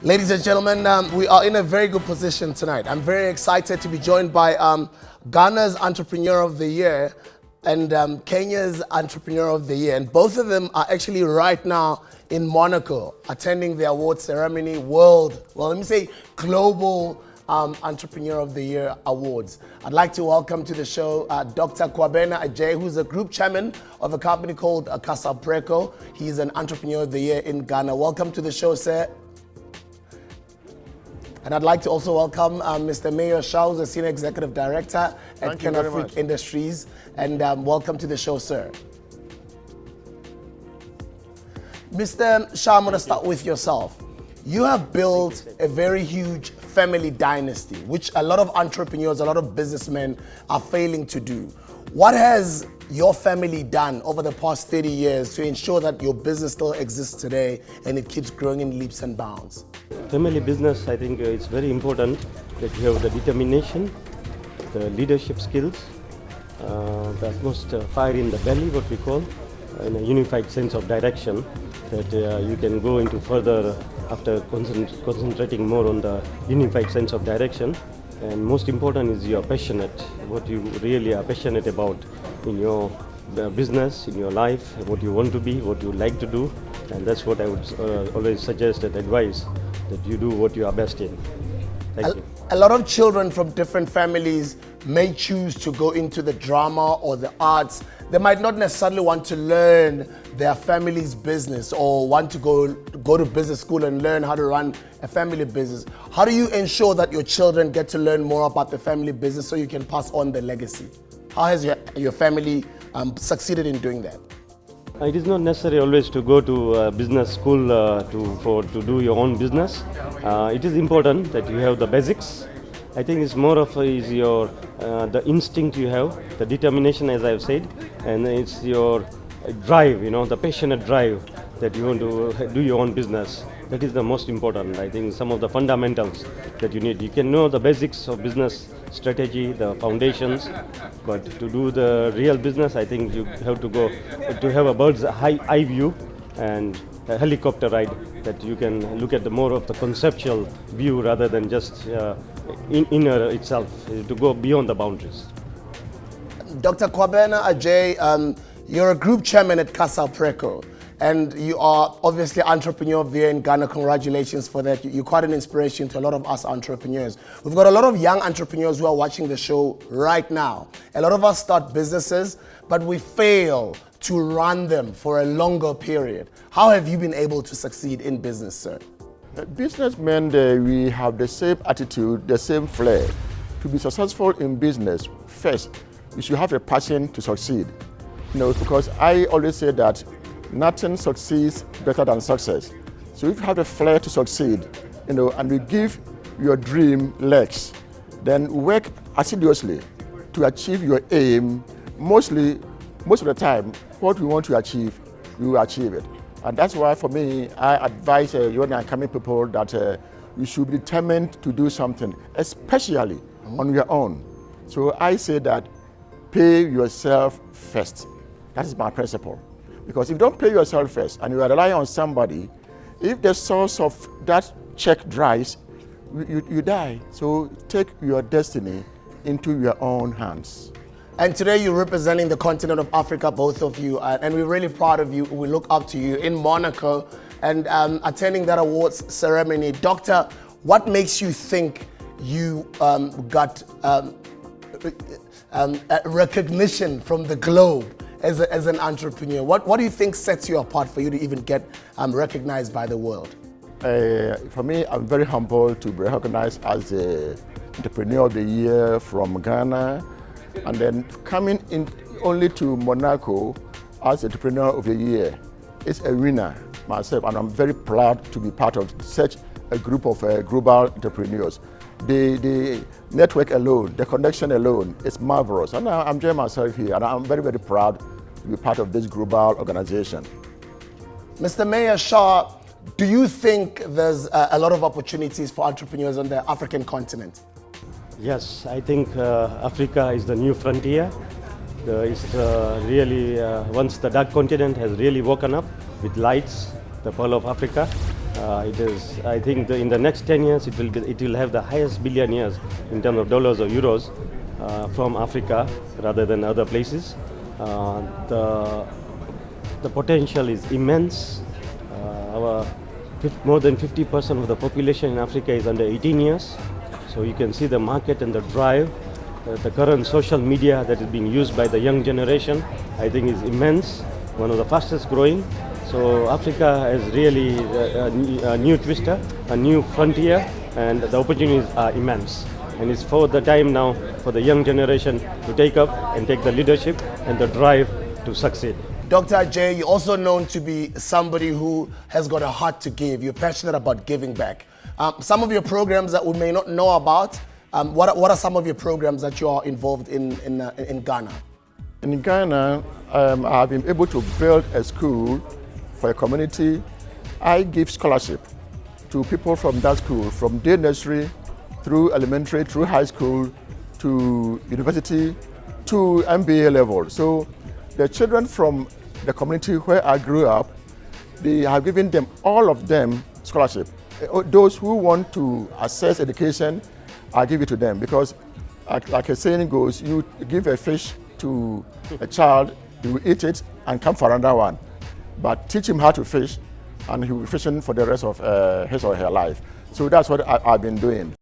Ladies and gentlemen, we are in a very good position tonight. I'm very excited to be joined by Ghana's Entrepreneur of the Year and Kenya's Entrepreneur of the Year. And both of them are actually right now in Monaco attending the award ceremony, Global Entrepreneur of the Year Awards. I'd like to welcome to the show Dr. Kwabena Adjei, who's a group chairman of a company called Kasapreko. He's an Entrepreneur of the Year in Ghana. Welcome to the show, sir. And I'd like to also welcome Mr. Mayur Shah, who's the Senior Executive Director at Kenafric Industries. And welcome to the show, sir. Mr. Shah, I'm going to start with yourself. You have built a very huge family dynasty, which a lot of entrepreneurs, a lot of businessmen are failing to do. What has your family done over the past 30 years to ensure that your business still exists today and it keeps growing in leaps and bounds? Family business, I think it's very important that you have the determination, the leadership skills, the utmost fire in the belly, what we call, and a unified sense of direction that you can go into further after concentrating more on the unified sense of direction. And most important is you're passionate, what you really are passionate about in your business, in your life, what you want to be, what you like to do. And that's what I would always suggest and advise, that you do what you are best in. Thank you. A lot of children from different families may choose to go into the drama or the arts. They might not necessarily want to learn their family's business or want to go to business school and learn how to run a family business. How do you ensure that your children get to learn more about the family business so you can pass on the legacy? How has your family succeeded in doing that? It is not necessary always to go to business school to do your own business. It is important that you have the basics. I think it's more of your the instinct you have, the determination, as I've said, and it's your drive, the passionate drive that you want to do your own business. That is the most important. I think some of the fundamentals that you need. You can know the basics of business strategy, the foundations, but to do the real business, I think you have to go to have a bird's eye view and a helicopter ride, that you can look at the more of the conceptual view rather than just inner itself, to go beyond the boundaries. Dr. Kwabena Adjei, you're a group chairman at Kasapreko, and you are obviously Entrepreneur of the Year in Ghana. Congratulations for that. You're quite an inspiration to a lot of us entrepreneurs. We've got a lot of young entrepreneurs who are watching the show right now. A lot of us start businesses, but we fail to run them for a longer period. How have you been able to succeed in business, sir? Businessmen, we have the same attitude, the same flair. To be successful in business, first, you should have a passion to succeed. Because I always say that nothing succeeds better than success. So if you have a flair to succeed, and you give your dream legs, then work assiduously to achieve your aim. Most of the time, what we want to achieve, we will achieve it. And that's why, for me, I advise young and coming people that you should be determined to do something, especially on your own. So I say that pay yourself first. That is my principle. Because if you don't pay yourself first and you rely on somebody, if the source of that check dries, you die. So take your destiny into your own hands. And today you're representing the continent of Africa, both of you, and we're really proud of you. We look up to you in Monaco and attending that awards ceremony. Doctor, what makes you think you got recognition from the globe as an entrepreneur? What do you think sets you apart for you to even get recognized by the world? For me, I'm very humbled to be recognized as the Entrepreneur of the Year from Ghana, and then coming in only to Monaco as Entrepreneur of the Year. It's a winner myself, and I'm very proud to be part of such a group of global entrepreneurs. The network alone, the connection alone is marvelous. And I'm enjoying myself here, and I'm very, very proud to be part of this global organization. Mr. Mayur Shah, do you think there's a lot of opportunities for entrepreneurs on the African continent? Yes, I think Africa is the new frontier. It's really, once the dark continent has really woken up with lights, the Pearl of Africa, It is. I think in the next 10 years, it will have the highest billionaires in terms of dollars or euros from Africa rather than other places. The potential is immense. More than 50% of the population in Africa is under 18 years. So you can see the market and the drive. The current social media that is being used by the young generation, I think, is immense, one of the fastest growing. So Africa has really a new twister, a new frontier, and the opportunities are immense. And it's for the time now for the young generation to take up and take the leadership and the drive to succeed. Dr. Adjei, you're also known to be somebody who has got a heart to give. You're passionate about giving back. Some of your programs that we may not know about, what are some of your programs that you are involved in Ghana? In Ghana, I have been able to build a school for a community. I give scholarship to people from that school, from day nursery through elementary, through high school, to university, to MBA level. So the children from the community where I grew up, they have given them, all of them, scholarship. Those who want to access education, I give it to them, because like a saying goes, you give a fish to a child, he will eat it and come for another one. But teach him how to fish, and he will be fishing for the rest of his or her life. So that's what I've been doing.